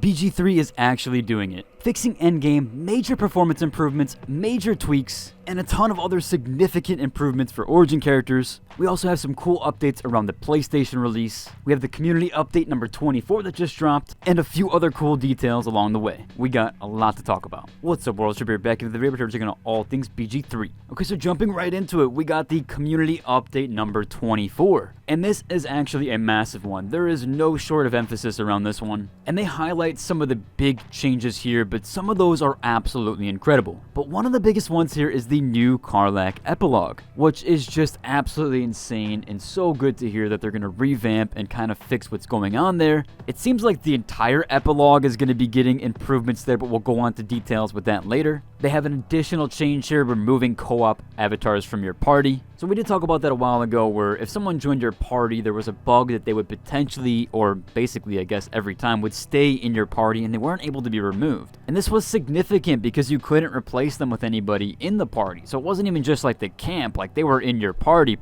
BG3 is actually doing it, fixing endgame, major performance improvements, major tweaks, and a ton of other significant improvements for Origin characters. We also have some cool updates around the PlayStation release. We have the community update number 24 that just dropped, and a few other cool details along the way. We got a lot to talk about. What's up, world? We're back in the video, we're checking out all things BG3. Okay, so jumping right into it, we got the community update number 24. And this is actually a massive one. There is no short of emphasis around this one. And they highlight some of the big changes here, but some of those are absolutely incredible. But one of the biggest ones here is the new Karlach epilogue, which is just absolutely insane and so good to hear that they're going to revamp and kind of fix what's going on there. It seems like the entire epilogue is going to be getting improvements there, but we'll go on to details with that later. They have an additional change here, removing co-op avatars from your party. So we did talk about that a while ago, where if someone joined your party, there was a bug that they would potentially, or basically I guess every time, would stay in your party and they weren't able to be removed. And this was significant because you couldn't replace them with anybody in the party. So it wasn't even just like the camp, like they were in your party.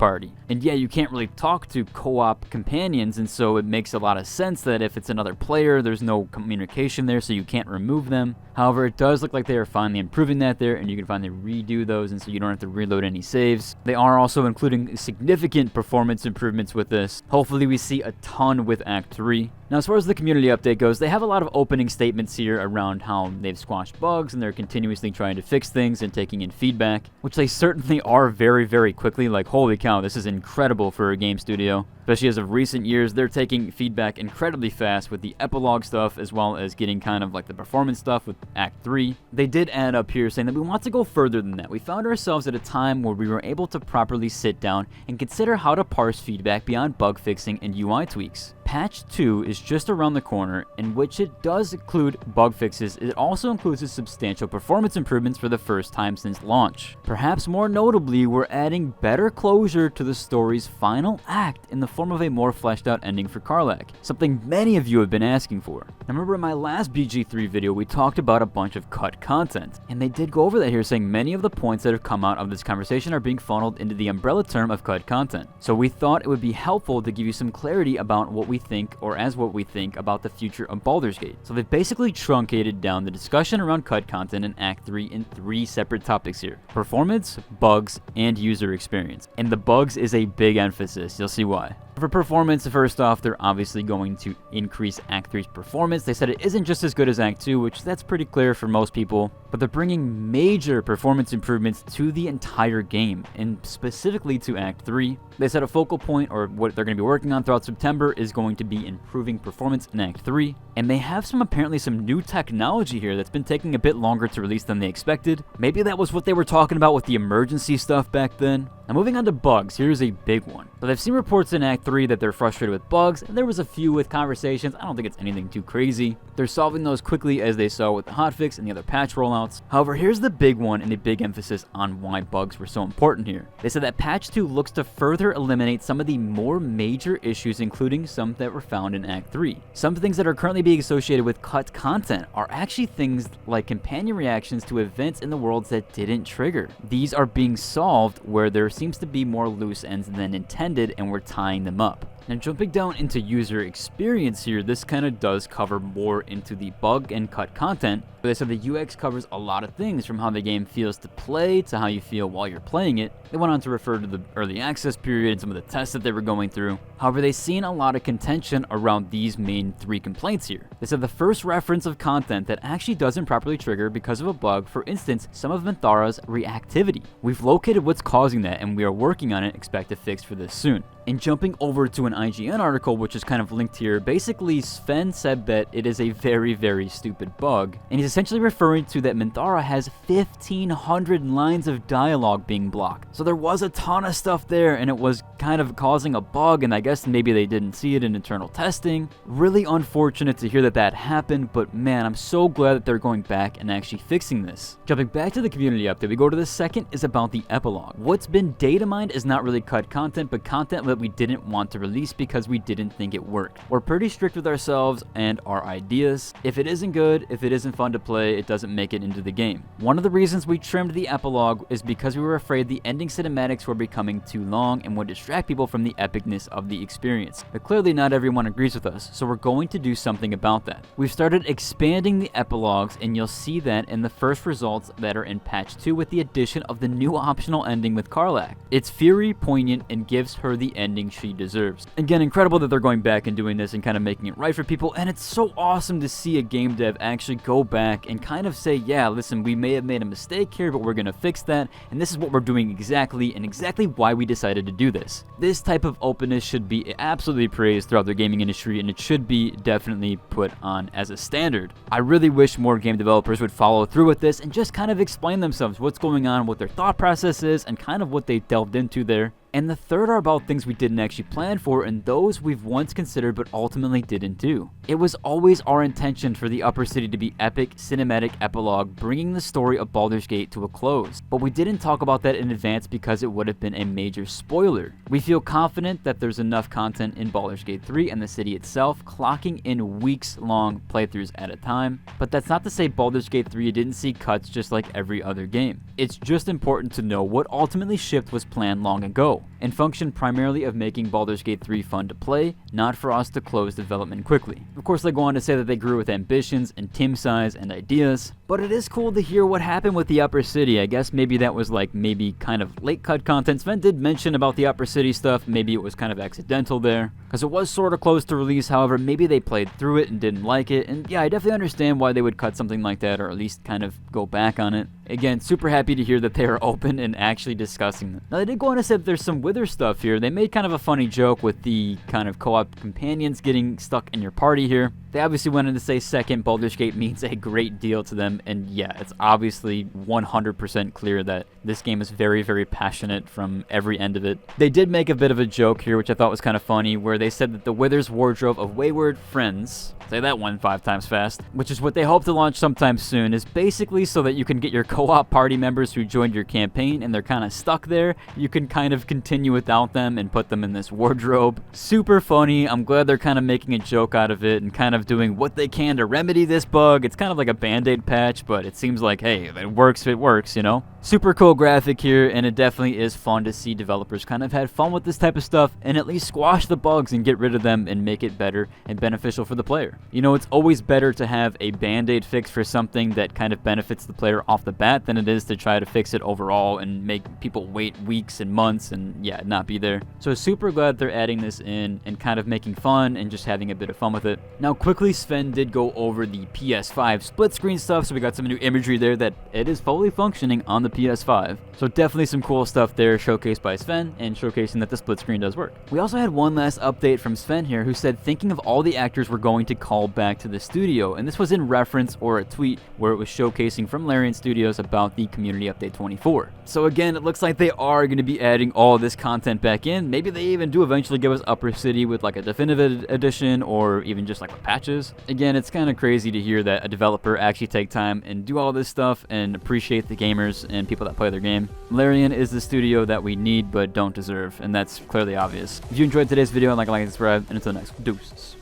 And yeah, you can't really talk to co-op companions, and so it makes a lot of sense that if it's another player, there's no communication there, so you can't remove them. However, it does look like they are finally improving that there, and you can finally redo those, and so you don't have to reload any saves. They are also including significant performance improvements with this. Hopefully we see a ton with Act 3. Now, as far as the community update goes, they have a lot of opening statements here around how they've squashed bugs and they're continuously trying to fix things and taking in feedback, which they certainly are very, very quickly. Like, holy cow, this is incredible for a game studio. Especially as of recent years, they're taking feedback incredibly fast with the epilogue stuff, as well as getting kind of like the performance stuff with Act 3. They did add up here saying that we want to go further than that. We found ourselves at a time where we were able to properly sit down and consider how to parse feedback beyond bug fixing and UI tweaks. Patch 2 is just around the corner, in which it does include bug fixes. It also includes substantial performance improvements for the first time since launch. Perhaps more notably, we're adding better closure to the story's final act in the form of a more fleshed out ending for Karlach, something many of you have been asking for. Now, remember in my last BG3 video, we talked about a bunch of cut content, and they did go over that here, saying many of the points that have come out of this conversation are being funneled into the umbrella term of cut content. So we thought it would be helpful to give you some clarity about what we think, or as what we think about the future of Baldur's Gate. So they've basically truncated down the discussion around cut content in Act 3 in 3 separate topics here: performance, bugs, and user experience. And the bugs is a big emphasis. You'll see why. For performance, first off, they're obviously going to increase Act 3's performance. They said it isn't just as good as Act 2, which that's pretty clear for most people, but they're bringing major performance improvements to the entire game, and specifically to Act 3. They said a focal point, or what they're going to be working on throughout September, is going to be improving performance in Act 3. And they have apparently some new technology here that's been taking a bit longer to release than they expected. Maybe that was what they were talking about with the emergency stuff back then. Now, moving on to bugs, here's a big one. So they've seen reports in Act 3 that they're frustrated with bugs, and there was a few with conversations. I don't think it's anything too crazy. They're solving those quickly, as they saw with the hotfix and the other patch rollouts. However, here's the big one and a big emphasis on why bugs were so important here. They said that Patch 2 looks to further eliminate some of the more major issues, including some that were found in Act 3. Some things that are currently being associated with cut content are actually things like companion reactions to events in the worlds that didn't trigger. These are being solved where there seems to be more loose ends than intended, and we're tying them up. Now, jumping down into user experience here, this kind of does cover more into the bug and cut content. They said the UX covers a lot of things, from how the game feels to play to how you feel while you're playing it. They went on to refer to the early access period and some of the tests that they were going through. However, they've seen a lot of contention around these main 3 complaints here. They said the first reference of content that actually doesn't properly trigger because of a bug, for instance, some of Minthara's reactivity. We've located what's causing that, and we are working on it. Expect a fix for this soon. And jumping over to an IGN article, which is kind of linked here, basically Sven said that it is a very, very stupid bug, and he's essentially referring to that Minthara has 1,500 lines of dialogue being blocked. So there was a ton of stuff there, and it was kind of causing a bug, and I guess maybe they didn't see it in internal testing. Really unfortunate to hear that that happened, but man, I'm so glad that they're going back and actually fixing this. Jumping back to the community update, we go to the second is about the epilogue. What's been data mined is not really cut content, but content that we didn't want to release because we didn't think it worked. We're pretty strict with ourselves and our ideas. If it isn't good, if it isn't fun to play, it doesn't make it into the game. One of the reasons we trimmed the epilogue is because we were afraid the ending cinematics were becoming too long and would distract distract people from the epicness of the experience. But clearly not everyone agrees with us, so we're going to do something about that. We've started expanding the epilogues, and you'll see that in the first results that are in patch 2 with the addition of the new optional ending with Karlach. It's fury, poignant, and gives her the ending she deserves. Again, incredible that they're going back and doing this and kind of making it right for people, and it's so awesome to see a game dev actually go back and kind of say, yeah, listen, we may have made a mistake here, but we're going to fix that, and this is what we're doing exactly, and exactly why we decided to do this. This type of openness should be absolutely praised throughout the gaming industry, and it should be definitely put on as a standard. I really wish more game developers would follow through with this and just kind of explain themselves, what's going on, what their thought process is, and kind of what they delved into there. And the third are about things we didn't actually plan for, and those we've once considered but ultimately didn't do. It was always our intention for the Upper City to be epic, cinematic epilogue, bringing the story of Baldur's Gate to a close. But we didn't talk about that in advance because it would have been a major spoiler. We feel confident that there's enough content in Baldur's Gate 3 and the city itself, clocking in weeks-long playthroughs at a time. But that's not to say Baldur's Gate 3 didn't see cuts just like every other game. It's just important to know what ultimately shipped was planned long ago, and functioned primarily of making Baldur's Gate 3 fun to play, not for us to close development quickly. Of course, they go on to say that they grew with ambitions and team size and ideas, but it is cool to hear what happened with the Upper City. I guess maybe that was like maybe kind of late cut content. Sven did mention about the Upper City stuff, maybe it was kind of accidental there, because it was sort of close to release. However, maybe they played through it and didn't like it, and yeah, I definitely understand why they would cut something like that, or at least kind of go back on it. Again, super happy to hear that they are open and actually discussing them. Now, they did go on to say that there's some Wither stuff here. They made kind of a funny joke with the kind of co-op companions getting stuck in your party here. They obviously went on to say second, Baldur's Gate means a great deal to them, and yeah, it's obviously 100% clear that this game is very, very passionate from every end of it. They did make a bit of a joke here, which I thought was kind of funny, where they said that the Wither's wardrobe of wayward friends, say that one 5 times fast, which is what they hope to launch sometime soon, is basically so that you can get your co-op party members who joined your campaign and they're kind of stuck there. You can kind of continue without them and put them in this wardrobe. Super funny. I'm glad they're kind of making a joke out of it and kind of doing what they can to remedy this bug. It's kind of like a band-aid patch, but it seems like, hey, if it works, you know? Super cool graphic here, and it definitely is fun to see developers kind of had fun with this type of stuff and at least squash the bugs and get rid of them and make it better and beneficial for the player. You know, it's always better to have a band-aid fix for something that kind of benefits the player off the bat than it is to try to fix it overall and make people wait weeks and months and yeah, not be there. So super glad they're adding this in and kind of making fun and just having a bit of fun with it. Now quickly, Sven did go over the PS5 split screen stuff, so we got some new imagery there that it is fully functioning on the PS5. So definitely some cool stuff there showcased by Sven and showcasing that the split screen does work. We also had one last update from Sven here, who said thinking of all the actors we're going to call back to the studio, and this was in reference or a tweet where it was showcasing from Larian Studios about the Community Update 24. So again, it looks like they are going to be adding all this content back in. Maybe they even do eventually give us Upper City with like a definitive edition or even just like with patches. Again, it's kind of crazy to hear that a developer actually take time and do all this stuff and appreciate the gamers and people that play their game. Larian is the studio that we need but don't deserve, and that's clearly obvious. If you enjoyed today's video, like and subscribe, and until next, deuces.